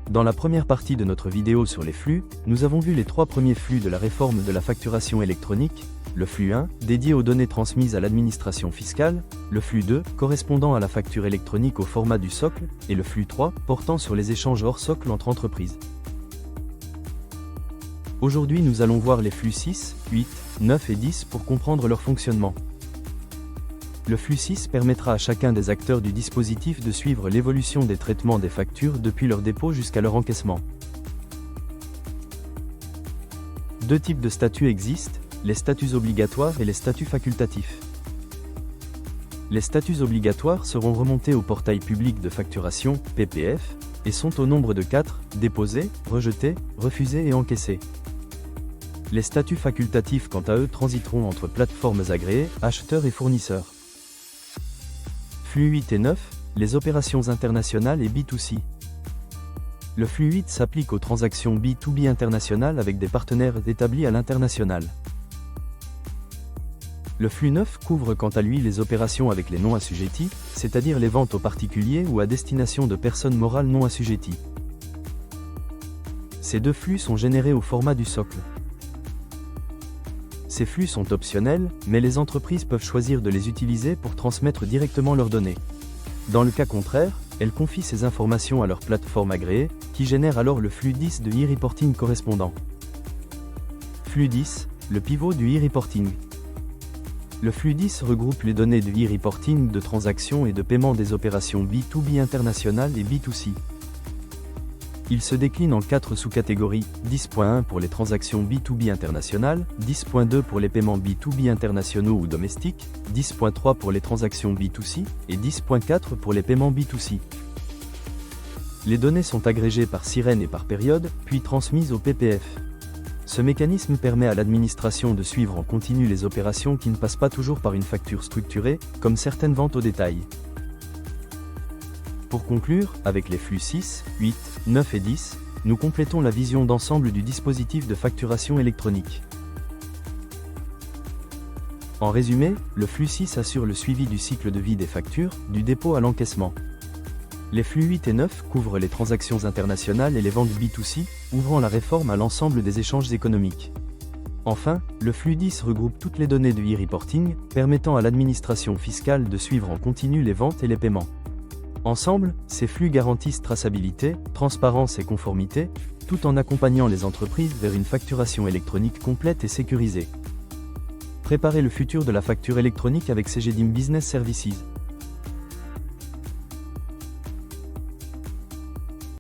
Dans la première partie de notre vidéo sur les flux, nous avons vu les 3 premiers flux de la réforme de la facturation électronique, le flux 1, dédié aux données transmises à l'administration fiscale, le flux 2, correspondant à la facture électronique au format du socle, et le flux 3, portant sur les échanges hors socle entre entreprises. Aujourd'hui nous allons voir les flux 6, 8, 9 et 10 pour comprendre leur fonctionnement. Le flux 6 permettra à chacun des acteurs du dispositif de suivre l'évolution des traitements des factures depuis leur dépôt jusqu'à leur encaissement. Deux types de statuts existent, les statuts obligatoires et les statuts facultatifs. Les statuts obligatoires seront remontés au portail public de facturation, PPF, et sont au nombre de 4, déposés, rejetés, refusés et encaissés. Les statuts facultatifs quant à eux transiteront entre plateformes agréées, acheteurs et fournisseurs. Flux 8 et 9, les opérations internationales et B2C. Le flux 8 s'applique aux transactions B2B internationales avec des partenaires établis à l'international. Le flux 9 couvre quant à lui les opérations avec les non assujettis, c'est-à-dire les ventes aux particuliers ou à destination de personnes morales non assujetties. Ces deux flux sont générés au format du socle. Ces flux sont optionnels, mais les entreprises peuvent choisir de les utiliser pour transmettre directement leurs données. Dans le cas contraire, elles confient ces informations à leur plateforme agréée, qui génère alors le flux 10 de e-reporting correspondant. Flux 10, le pivot du e-reporting. Le flux 10 regroupe les données de e-reporting de transactions et de paiement des opérations B2B internationales et B2C. Il se décline en 4 sous-catégories, 10.1 pour les transactions B2B internationales, 10.2 pour les paiements B2B internationaux ou domestiques, 10.3 pour les transactions B2C, et 10.4 pour les paiements B2C. Les données sont agrégées par sirène et par période, puis transmises au PPF. Ce mécanisme permet à l'administration de suivre en continu les opérations qui ne passent pas toujours par une facture structurée, comme certaines ventes au détail. Pour conclure, avec les flux 6, 8, 9 et 10, nous complétons la vision d'ensemble du dispositif de facturation électronique. En résumé, le flux 6 assure le suivi du cycle de vie des factures, du dépôt à l'encaissement. Les flux 8 et 9 couvrent les transactions internationales et les ventes B2C, ouvrant la réforme à l'ensemble des échanges économiques. Enfin, le flux 10 regroupe toutes les données de e-reporting, permettant à l'administration fiscale de suivre en continu les ventes et les paiements. Ensemble, ces flux garantissent traçabilité, transparence et conformité, tout en accompagnant les entreprises vers une facturation électronique complète et sécurisée. Préparez le futur de la facture électronique avec Cegedim Business Services.